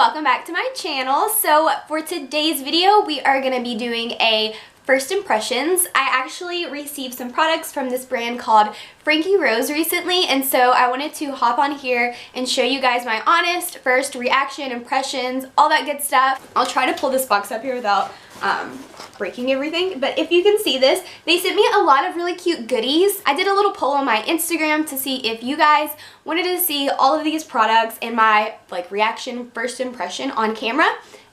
welcome back to my channel. So for today's video, we are going to be doing a first impressions. I actually received some products from this brand called Frankie Rose recently, and so I wanted to hop on here and show you guys my honest first reaction, impressions, all that good stuff. I'll try to pull this box up here without breaking everything, but if you can see this, they sent me a lot of really cute goodies. I did a little poll on my Instagram to see if you guys wanted to see all of these products and my reaction, first impression on camera,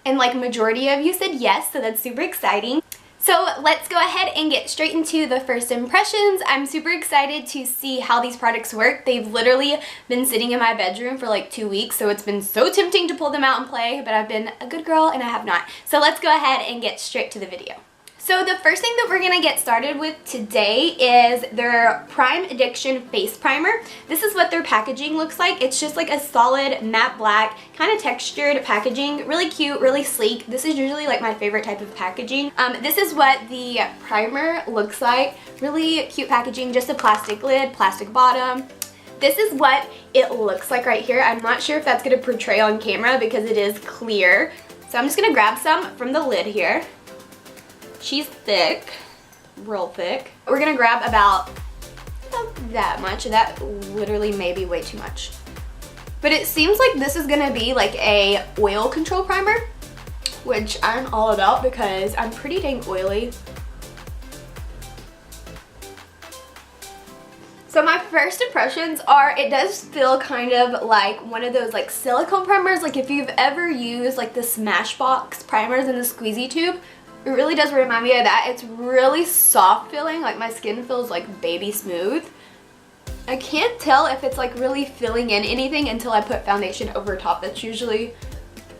and majority of you said yes, so that's super exciting. So let's go ahead and get straight into the first impressions. I'm super excited to see how these products work. They've literally been sitting in my bedroom for like 2 weeks, so it's been so tempting to pull them out and play, but I've been a good girl and I have not. So let's go ahead and get straight to the video. So the first thing that we're going to get started with today is their Prime Addiction Face Primer. This is what their packaging looks like. It's just like a solid matte black, kind of textured packaging. Really cute, really sleek. This is usually like my favorite type of packaging. This is what the primer looks like. Really cute packaging, just a plastic lid, plastic bottom. This is what it looks like right here. I'm not sure if that's going to portray on camera because it is clear. So I'm just going to grab some from the lid here. She's thick, real thick. We're gonna grab about that much. That literally may be way too much. But it seems like this is gonna be like a oil control primer, which I'm all about because I'm pretty dang oily. So my first impressions are, it does feel kind of like one of those like silicone primers, like if you've ever used like the Smashbox primers in the squeezy tube. It really does remind me of that. It's really soft feeling, like my skin feels like baby smooth. I can't tell if it's like really filling in anything until I put foundation over top. That's usually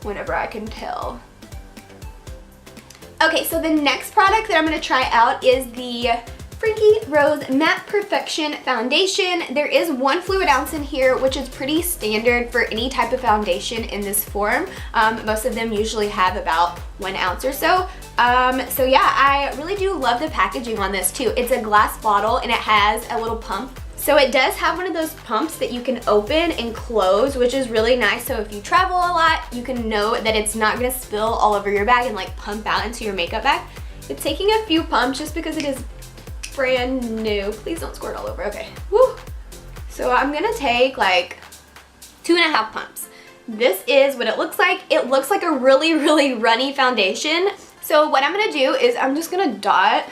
whenever I can tell. Okay, so the next product that I'm going to try out is the Frankie Rose Matte Perfection Foundation. There is 1 fluid ounce in here, which is pretty standard for any type of foundation in this form. Most of them usually have about 1 ounce or so. So yeah, I really do love the packaging on this too. It's a glass bottle and it has a little pump. So it does have one of those pumps that you can open and close, which is really nice. So if you travel a lot, you can know that it's not gonna spill all over your bag and like pump out into your makeup bag. It's taking a few pumps just because it is brand new. Please don't squirt all over. Okay. Woo. So I'm gonna take like 2.5 pumps. This is what it looks like. It looks like a really, really runny foundation. So what I'm gonna do is I'm just gonna dot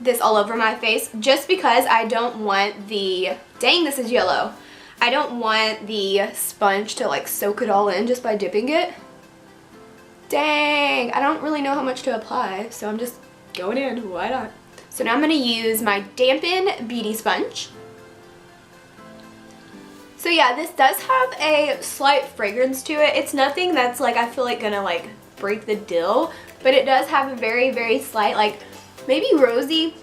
this all over my face just because I don't want the, dang, this is yellow. I don't want the sponge to like soak it all in just by dipping it. Dang, I don't really know how much to apply, so I'm just going in, why not? So now I'm gonna use my Dampen Beauty Sponge. So yeah, this does have a slight fragrance to it. It's nothing that's like, I feel like gonna like break the deal, but it does have a very, very slight, like maybe rosy,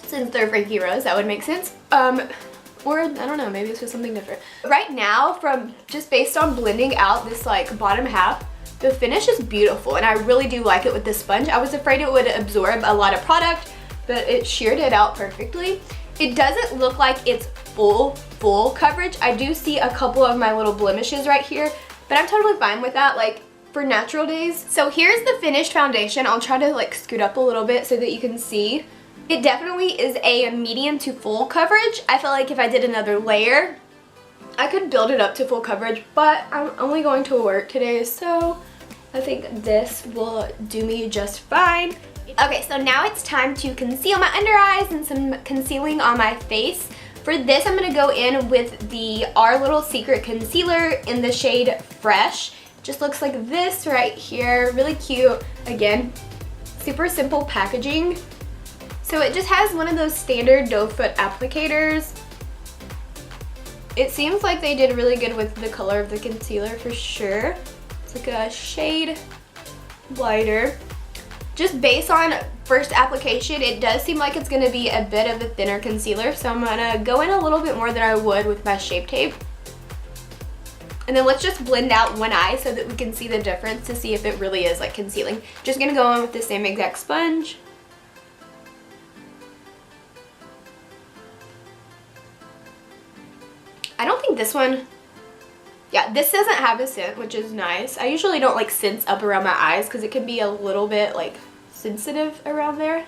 since they're Frankie Rose, that would make sense. Or I don't know, maybe it's just something different. Right now, from just based on blending out this like bottom half, the finish is beautiful and I really do like it with this sponge. I was afraid it would absorb a lot of product, but it sheared it out perfectly. It doesn't look like it's full coverage. I do see a couple of my little blemishes right here, but I'm totally fine with that, like for natural days. So here's the finished foundation. I'll try to like scoot up a little bit so that you can see. It definitely is a medium to full coverage. I feel like if I did another layer, I could build it up to full coverage, but I'm only going to work today, so I think this will do me just fine. Okay, so now it's time to conceal my under eyes and some concealing on my face. For this, I'm gonna go in with the Our Little Secret Concealer in the shade Fresh. Just looks like this right here, really cute. Again, super simple packaging. So it just has one of those standard doe foot applicators. It seems like they did really good with the color of the concealer for sure. It's like a shade lighter. Just based on first application, it does seem like it's going to be a bit of a thinner concealer, so I'm going to go in a little bit more than I would with my Shape Tape. And then let's just blend out one eye so that we can see the difference to see if it really is like concealing. Just going to go in with the same exact sponge. I don't think this one Yeah, this doesn't have a scent, which is nice. I usually don't like scents up around my eyes because it can be a little bit like sensitive around there.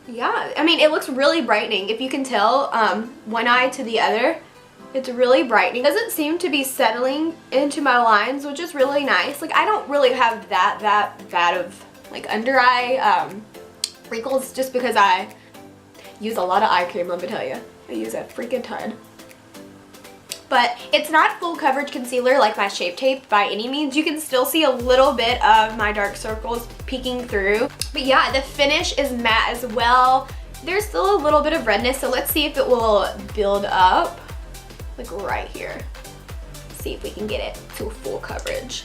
Yeah, I mean, it looks really brightening. If you can tell, one eye to the other, it's really brightening. It doesn't seem to be settling into my lines, which is really nice. Like, I don't really have that bad of like under eye wrinkles just because I use a lot of eye cream, let me tell you. I use a freaking ton. But it's not full coverage concealer like my Shape Tape by any means. You can still see a little bit of my dark circles peeking through. But yeah, the finish is matte as well. There's still a little bit of redness, so let's see if it will build up. Like right here. See if we can get it to full coverage.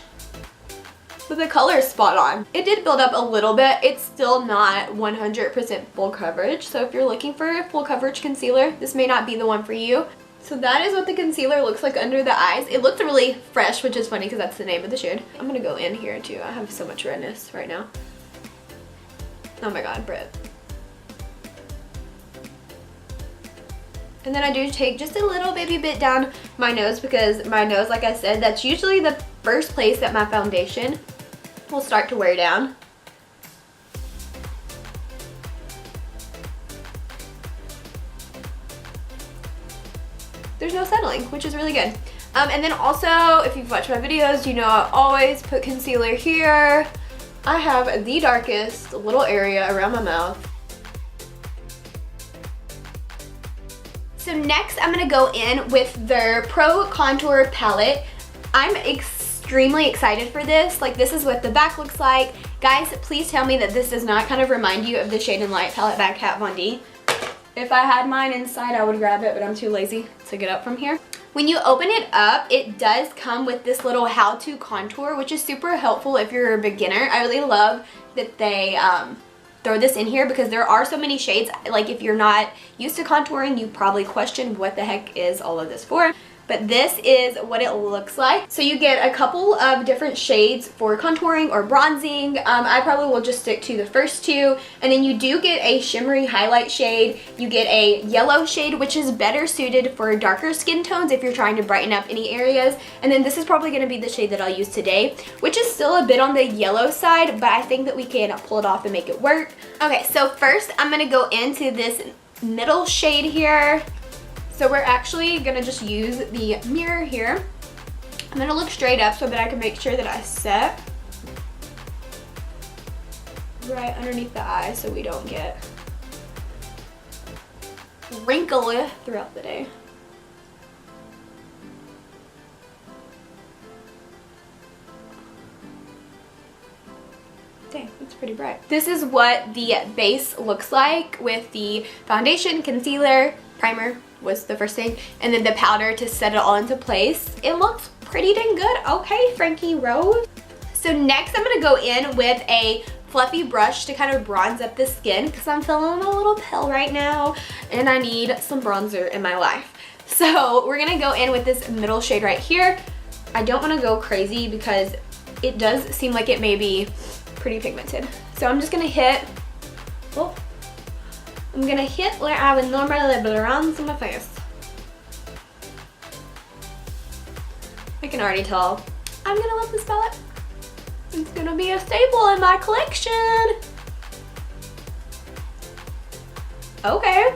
But the color is spot on. It did build up a little bit. It's still not 100% full coverage. So if you're looking for a full coverage concealer, this may not be the one for you. So that is what the concealer looks like under the eyes. It looks really fresh, which is funny because that's the name of the shade. I'm gonna go in here too. I have so much redness right now. Oh my god, Britt. And then I do take just a little baby bit down my nose because my nose, like I said, that's usually the first place that my foundation will start to wear down. There's no settling, which is really good. And then also, if you've watched my videos, you know I always put concealer here. I have the darkest little area around my mouth. So next, I'm gonna go in with their Pro Contour Palette. I'm extremely excited for this. Like, this is what the back looks like. Guys, please tell me that this does not kind of remind you of the Shade and Light palette by Kat Von D. If I had mine inside, I would grab it, but I'm too lazy to get up from here. When you open it up, it does come with this little how-to contour, which is super helpful if you're a beginner. I really love that they throw this in here because there are so many shades. Like, if you're not used to contouring, you probably question what the heck is all of this for. But this is what it looks like. So you get a couple of different shades for contouring or bronzing. I probably will just stick to the first two. And then you do get a shimmery highlight shade. You get a yellow shade, which is better suited for darker skin tones if you're trying to brighten up any areas. And then this is probably gonna be the shade that I'll use today, which is still a bit on the yellow side, but I think that we can pull it off and make it work. Okay, so first I'm gonna go into this middle shade here. So we're actually gonna just use the mirror here. I'm gonna look straight up so that I can make sure that I set right underneath the eye so we don't get wrinkly throughout the day. Dang, that's pretty bright. This is what the base looks like with the foundation, concealer, primer was the first thing, and then the powder to set it all into place. It looks pretty dang good. Okay, Frankie Rose. So next I'm gonna go in with a fluffy brush to kind of bronze up the skin because I'm feeling a little pale right now and I need some bronzer in my life. So we're gonna go in with this middle shade right here. I don't wanna go crazy because it does seem like it may be pretty pigmented. So I'm just gonna hit, oh, I'm gonna hit where I would normally bronze my face. I can already tell I'm gonna love this palette. It's gonna be a staple in my collection. Okay.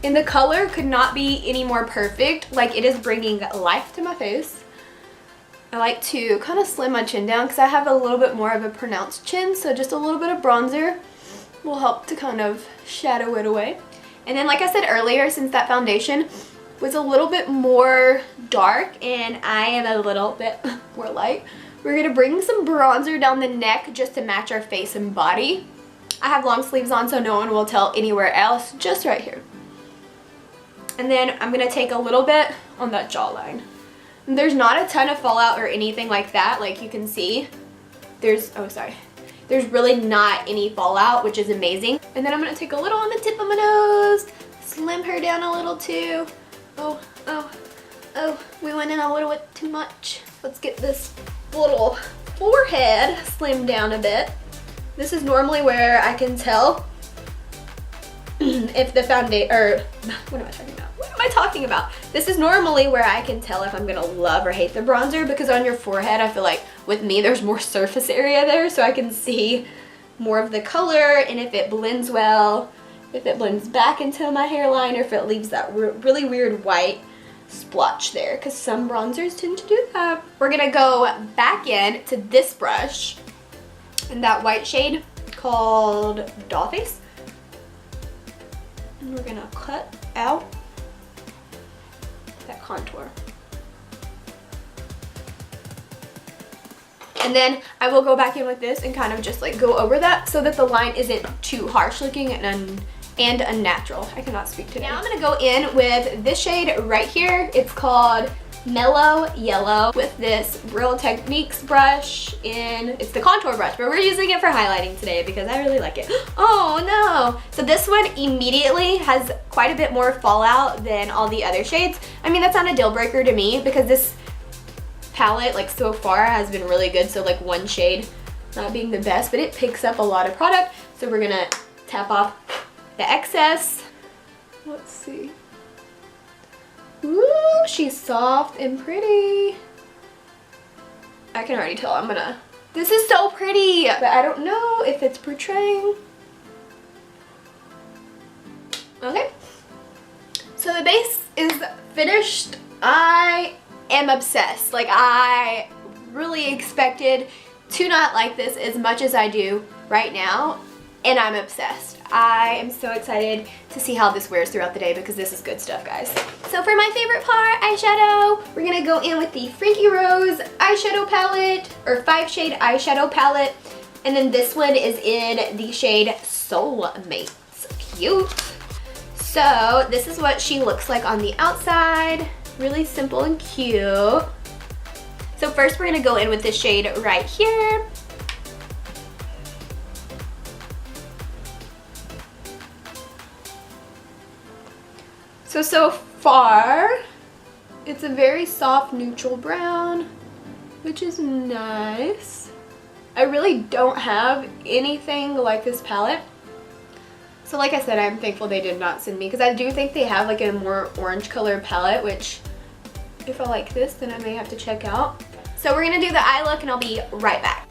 And the color could not be any more perfect. Like, it is bringing life to my face. I like to kind of slim my chin down because I have a little bit more of a pronounced chin, so just a little bit of bronzer will help to kind of shadow it away. And then, like I said earlier, since that foundation was a little bit more dark and I am a little bit more light, we're gonna bring some bronzer down the neck just to match our face and body. I have long sleeves on so no one will tell anywhere else, just right here. And then I'm gonna take a little bit on that jawline. And there's not a ton of fallout or anything like that, like you can see. There's really not any fallout, which is amazing. And then I'm gonna take a little on the tip of my nose, slim her down a little too. Oh, we went in a little bit too much. Let's get this little forehead slimmed down a bit. This is normally where I can tell if the foundation, or what am I talking about? What am I talking about? This is normally where I can tell if I'm gonna love or hate the bronzer, because on your forehead, I feel like with me, there's more surface area there, so I can see more of the color, and if it blends well, if it blends back into my hairline, or if it leaves that really weird white splotch there, because some bronzers tend to do that. We're gonna go back in to this brush in that white shade called Dollface. And we're gonna cut out that contour. And then I will go back in with this and kind of just like go over that so that the line isn't too harsh looking and unnatural. I cannot speak today. Now I'm gonna go in with this shade right here. It's called Mellow Yellow with this Real Techniques brush it's the contour brush, but we're using it for highlighting today because I really like it. Oh no! So this one immediately has quite a bit more fallout than all the other shades. I mean, that's not a deal breaker to me because this palette, like so far, has been really good. So like one shade not being the best, but it picks up a lot of product. So we're gonna tap off the excess. Let's see. Ooh, she's soft and pretty. I can already tell this is so pretty, but I don't know if it's portraying. Okay. So the base is finished. I am obsessed. Like, I really expected to not like this as much as I do right now, and I'm obsessed. I am so excited to see how this wears throughout the day because this is good stuff, guys. So for my favorite part, eyeshadow, we're gonna go in with the Frankie Rose eyeshadow palette, or 5-shade eyeshadow palette, and then this one is in the shade Soulmates. Cute. So this is what she looks like on the outside. Really simple and cute. So first we're gonna go in with this shade right here. So far, it's a very soft neutral brown, which is nice. I really don't have anything like this palette. So like I said, I'm thankful they did not send me, because I do think they have like a more orange color palette, which if I like this, then I may have to check out. So we're gonna do the eye look and I'll be right back.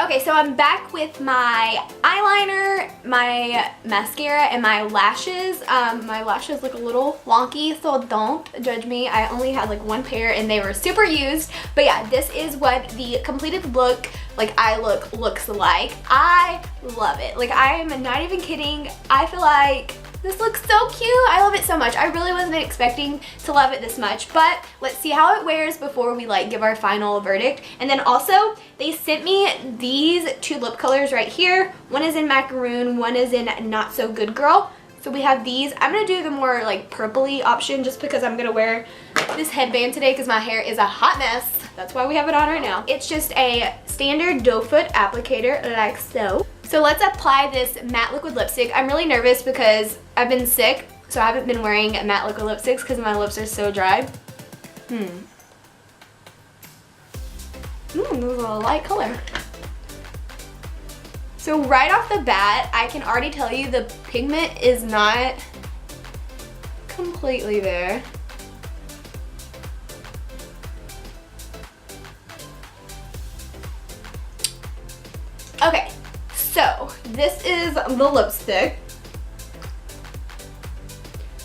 Okay, so I'm back with my eyeliner, my mascara, and my lashes. My lashes look a little wonky, so don't judge me. I only had like one pair and they were super used. But yeah, this is what the completed look, like eye look, looks like. I love it. Like, I am not even kidding. I feel like this looks so cute. I love it so much. I really wasn't expecting to love it this much, but let's see how it wears before we like give our final verdict. And then also, they sent me these two lip colors right here. One is in Macaroon, one is in Not So Good Girl. So we have these. I'm gonna do the more like purpley option just because I'm gonna wear this headband today because my hair is a hot mess. That's why we have it on right now. It's just a standard doe foot applicator like so. So let's apply this matte liquid lipstick. I'm really nervous because I've been sick, so I haven't been wearing matte liquid lipsticks because my lips are so dry. This is a light color. So right off the bat, I can already tell you the pigment is not completely there. Okay, so this is the lipstick.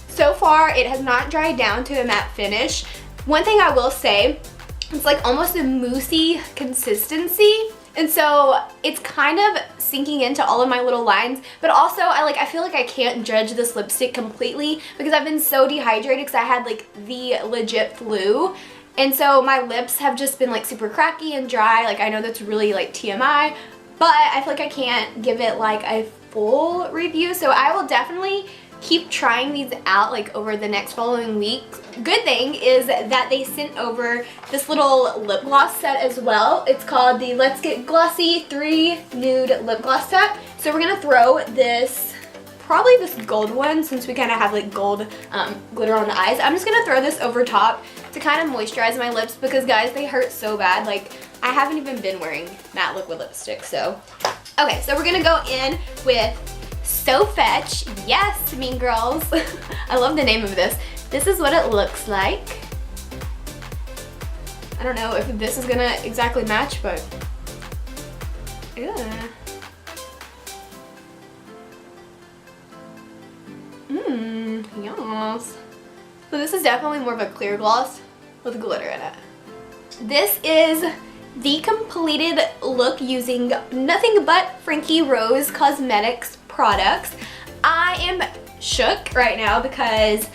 So far, it has not dried down to a matte finish. One thing I will say, it's like almost a moussey consistency. And so it's kind of sinking into all of my little lines, but also I feel like I can't judge this lipstick completely because I've been so dehydrated because I had like the legit flu. And so my lips have just been like super cracky and dry. Like I know that's really like TMI, but I feel like I can't give it like a full review. So I will definitely keep trying these out like over the next following weeks. Good thing is that they sent over this little lip gloss set as well. It's called the Let's Get Glossy 3 Nude Lip Gloss Set. So we're gonna throw this, probably this gold one, since we kind of have like gold glitter on the eyes. I'm just gonna throw this over top to kind of moisturize my lips because guys, they hurt so bad. Like I haven't even been wearing matte liquid lipstick, so. Okay, so we're gonna go in with So Fetch. Yes, mean girls. I love the name of this. This is what it looks like. I don't know if this is gonna exactly match, but yeah. Yes. So this is definitely more of a clear gloss with glitter in it. This is the completed look using nothing but Frankie Rose Cosmetics products. I am shook right now because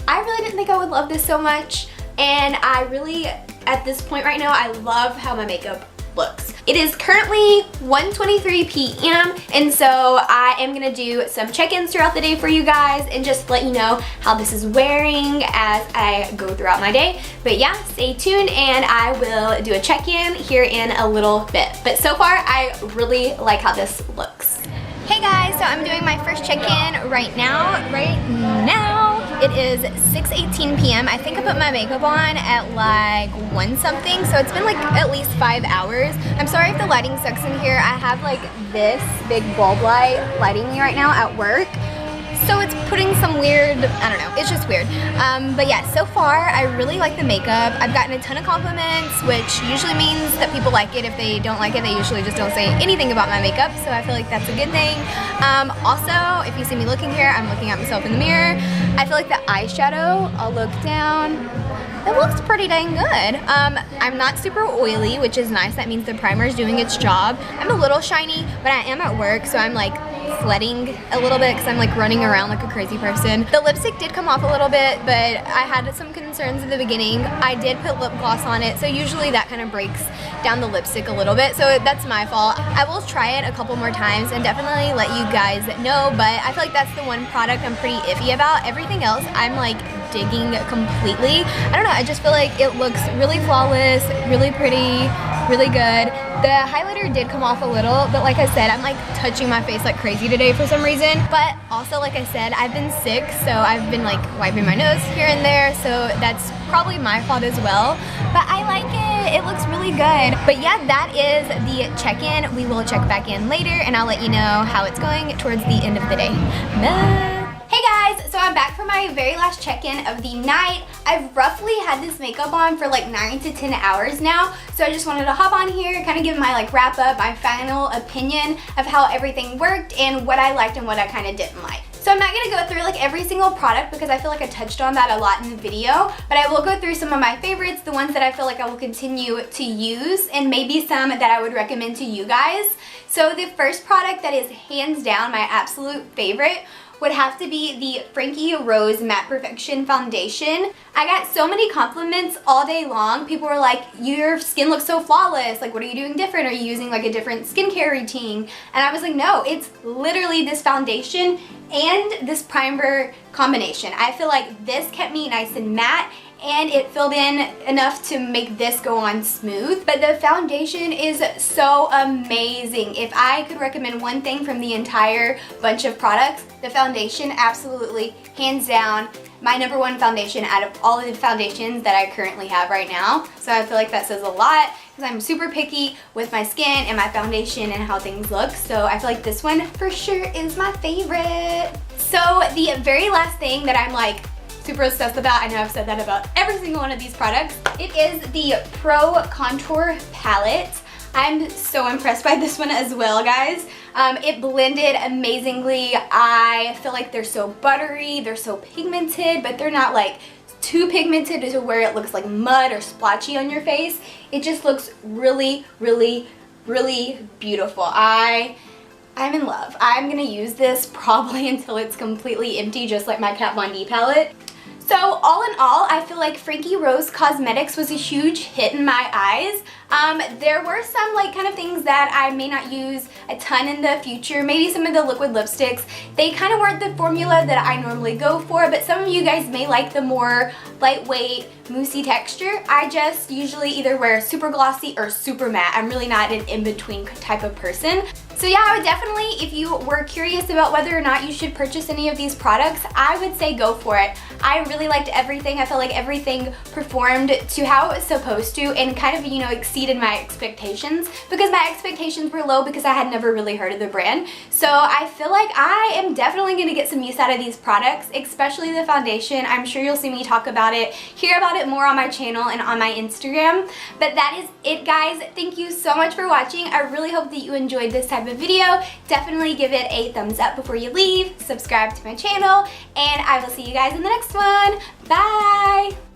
I really didn't think I would love this so much, and I really, at this point right now, I love how my makeup looks. It is currently 1:23 p.m. and so I am gonna do some check-ins throughout the day for you guys and just let you know how this is wearing as I go throughout my day. But yeah, stay tuned and I will do a check-in here in a little bit. But so far, I really like how this looks. Hey guys, so I'm doing my first check-in right now. It is 6:18 p.m. I think I put my makeup on at like 1 something, so it's been like at least 5 hours. I'm sorry if the lighting sucks in here. I have like this big bulb light lighting me right now at work. So it's putting some weird, I don't know, it's just weird. But yeah, so far I really like the makeup. I've gotten a ton of compliments, which usually means that people like it. If they don't like it, they usually just don't say anything about my makeup, so I feel like that's a good thing. Also, if you see me looking here, I'm looking at myself in the mirror. I feel like the eyeshadow, I'll look down, it looks pretty dang good. I'm not super oily, which is nice. That means the primer is doing its job. I'm a little shiny, but I am at work, so I'm like sweating a little bit because I'm like running around like a crazy person. The lipstick did come off a little bit, but I had some concerns at the beginning. I did put lip gloss on it, so usually that kind of breaks down the lipstick a little bit, so that's my fault. I will try it a couple more times and definitely let you guys know, but I feel like that's the one product I'm pretty iffy about. Everything else I'm like digging completely. I don't know, I just feel like it looks really flawless, really pretty, really good. The highlighter did come off a little, but like I said, I'm like touching my face like crazy today for some reason. But also, like I said, I've been sick, so I've been like wiping my nose here and there, so that's probably my fault as well. But I like it, it looks really good. But yeah, that is the check-in. We will check back in later and I'll let you know how it's going towards the end of the day. Bye. Hey guys, so I'm back for my very last check-in of the night. I've roughly had this makeup on for like 9 to 10 hours now, so I just wanted to hop on here, kind of give my like wrap up, my final opinion of how everything worked and what I liked and what I kind of didn't like. So I'm not gonna go through like every single product because I feel like I touched on that a lot in the video, but I will go through some of my favorites, the ones that I feel like I will continue to use, and maybe some that I would recommend to you guys. So the first product that is hands down my absolute favorite would have to be the Frankie Rose Matte Perfection Foundation. I got so many compliments all day long. People were like, your skin looks so flawless. Like, what are you doing different? Are you using like a different skincare routine? And I was like, no, it's literally this foundation and this primer combination. I feel like this kept me nice and matte, and it filled in enough to make this go on smooth. But the foundation is so amazing. If I could recommend one thing from the entire bunch of products, the foundation absolutely, hands down, my #1 foundation out of all of the foundations that I currently have right now. So I feel like that says a lot because I'm super picky with my skin and my foundation and how things look. So I feel like this one for sure is my favorite. So the very last thing that I'm like super obsessed about, I know I've said that about every single one of these products, it is the Pro Contour Palette. I'm so impressed by this one as well, guys. It blended amazingly. I feel like they're so buttery, they're so pigmented, but they're not like too pigmented to where it looks like mud or splotchy on your face. It just looks really, really, really beautiful. I'm in love. I'm gonna use this probably until it's completely empty, just like my Kat Von D palette. So all in all, I feel like Frankie Rose Cosmetics was a huge hit in my eyes. There were some like kind of things that I may not use a ton in the future. Maybe some of the liquid lipsticks, they kind of weren't the formula that I normally go for, but some of you guys may like the more lightweight, moussey texture. I just usually either wear super glossy or super matte. I'm really not an in-between type of person. So yeah, I would definitely, if you were curious about whether or not you should purchase any of these products, I would say go for it. I really liked everything. I felt like everything performed to how it was supposed to and kind of, you know, exceeded my expectations because my expectations were low because I had never really heard of the brand. So I feel like I am definitely going to get some use out of these products, especially the foundation. I'm sure you'll see me talk about it, hear about it more on my channel and on my Instagram. But that is it, guys. Thank you so much for watching. I really hope that you enjoyed this type of video. Definitely give it a thumbs up before you leave, subscribe to my channel, and I will see you guys in the next one. Bye!